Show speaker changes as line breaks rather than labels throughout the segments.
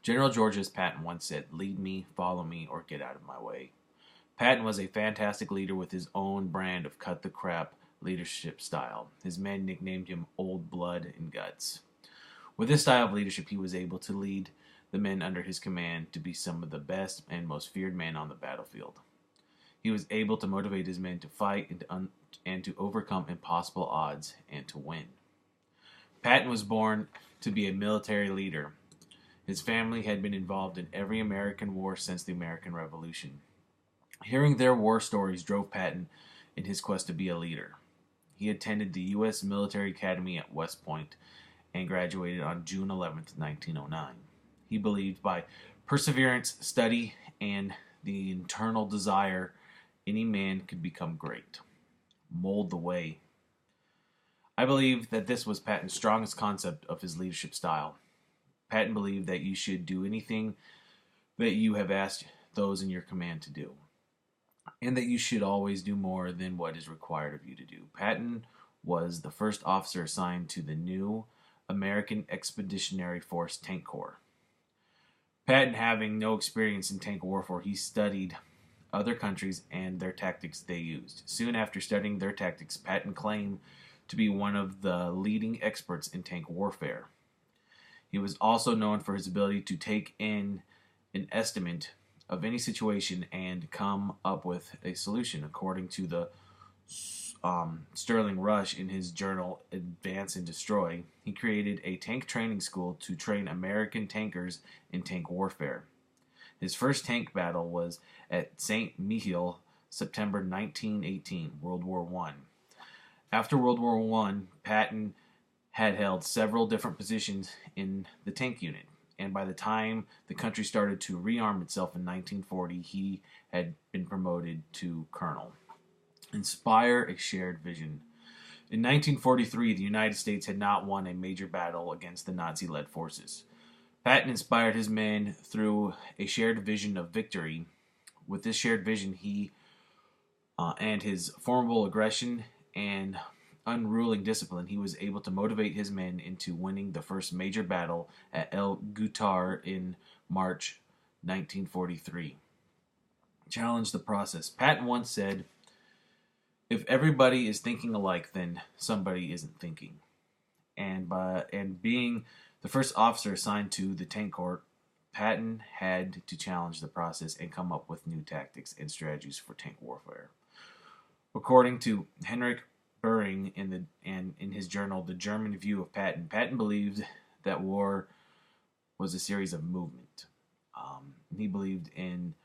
General George S. Patton once said, "Lead me, follow me, or get out of my way." Patton was a fantastic leader with his own brand of cut the crap leadership style. His men nicknamed him Old Blood and Guts. With this style of leadership, he was able to lead the men under his command to be some of the best and most feared men on the battlefield. He was able to motivate his men to fight and to overcome impossible odds and to win. Patton was born to be a military leader. His family had been involved in every American war since the American Revolution. Hearing their war stories drove Patton in his quest to be a leader. He attended the U.S. Military Academy at West Point and graduated on June 11, 1909. He believed by perseverance, study, and the internal desire, any man could become great. Mold the way. I believe that this was Patton's strongest concept of his leadership style. Patton believed that you should do anything that you have asked those in your command to do, and that you should always do more than what is required of you to do. Patton was the first officer assigned to the new American Expeditionary Force Tank Corps. Patton, having no experience in tank warfare, he studied other countries and their tactics they used. Soon after studying their tactics, Patton claimed to be one of the leading experts in tank warfare. He was also known for his ability to take in an estimate of any situation and come up with a solution. According to the Sterling Rush in his journal Advance and Destroy, he created a tank training school to train American tankers in tank warfare. His first tank battle was at St. Mihiel, September 1918, World War I. After World War I, Patton had held several different positions in the tank unit, and by the time the country started to rearm itself in 1940, he had been promoted to colonel. Inspire a shared vision. In 1943, the United States had not won a major battle against the Nazi-led forces. Patton inspired his men through a shared vision of victory. With this shared vision, he and his formidable aggression and unruling discipline, he was able to motivate his men into winning the first major battle at El Gutar in March 1943. Challenge the process. Patton once said, "If everybody is thinking alike, then somebody isn't thinking." And being the first officer assigned to the Tank Corps, Patton had to challenge the process and come up with new tactics and strategies for tank warfare. According to Henrik Bering in his journal, The German View of Patton, Patton believed that war was a series of movement. He believed in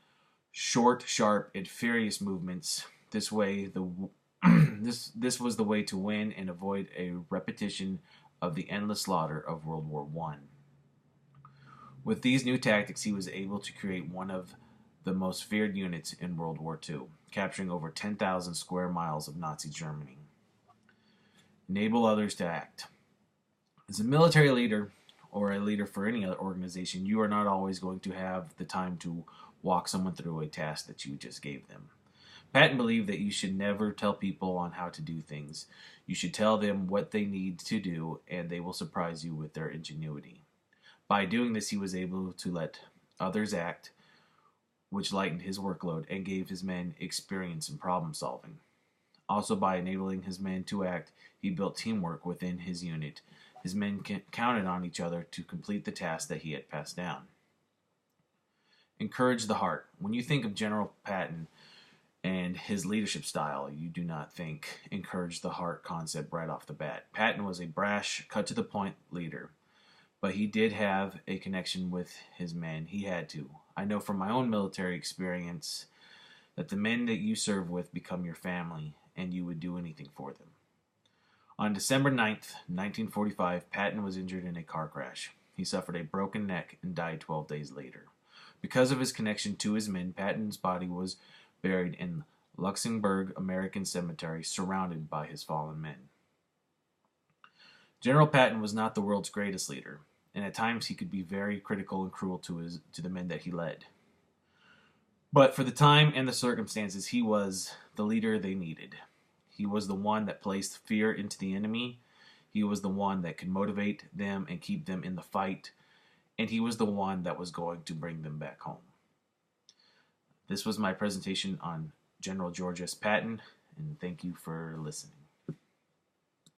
short, sharp, and furious movements. This way, this was the way to win and avoid a repetition of the endless slaughter of World War I. With these new tactics, he was able to create one of the most feared units in World War II, capturing over 10,000 square miles of Nazi Germany. Enable others to act. As a military leader, or a leader for any other organization, you are not always going to have the time to walk someone through a task that you just gave them. Patton believed that you should never tell people on how to do things. You should tell them what they need to do, and they will surprise you with their ingenuity. By doing this, he was able to let others act, which lightened his workload and gave his men experience in problem solving. Also, by enabling his men to act, he built teamwork within his unit. His men counted on each other to complete the task that he had passed down. Encourage the heart. When you think of General Patton and his leadership style, you do not think encourage the heart concept right off the bat. Patton was a brash, cut-to-the-point leader, but he did have a connection with his men. He had to. I know from my own military experience that the men that you serve with become your family, and you would do anything for them. On December 9th, 1945, Patton was injured in a car crash. He suffered a broken neck and died 12 days later. Because of his connection to his men, Patton's body was buried in Luxembourg American Cemetery, surrounded by his fallen men. General Patton was not the world's greatest leader, and at times he could be very critical and cruel to the men that he led. But for the time and the circumstances, he was the leader they needed. He was the one that placed fear into the enemy. He was the one that could motivate them and keep them in the fight. and he was the one that was going to bring them back home. This was my presentation on General George S. Patton, and thank you for listening.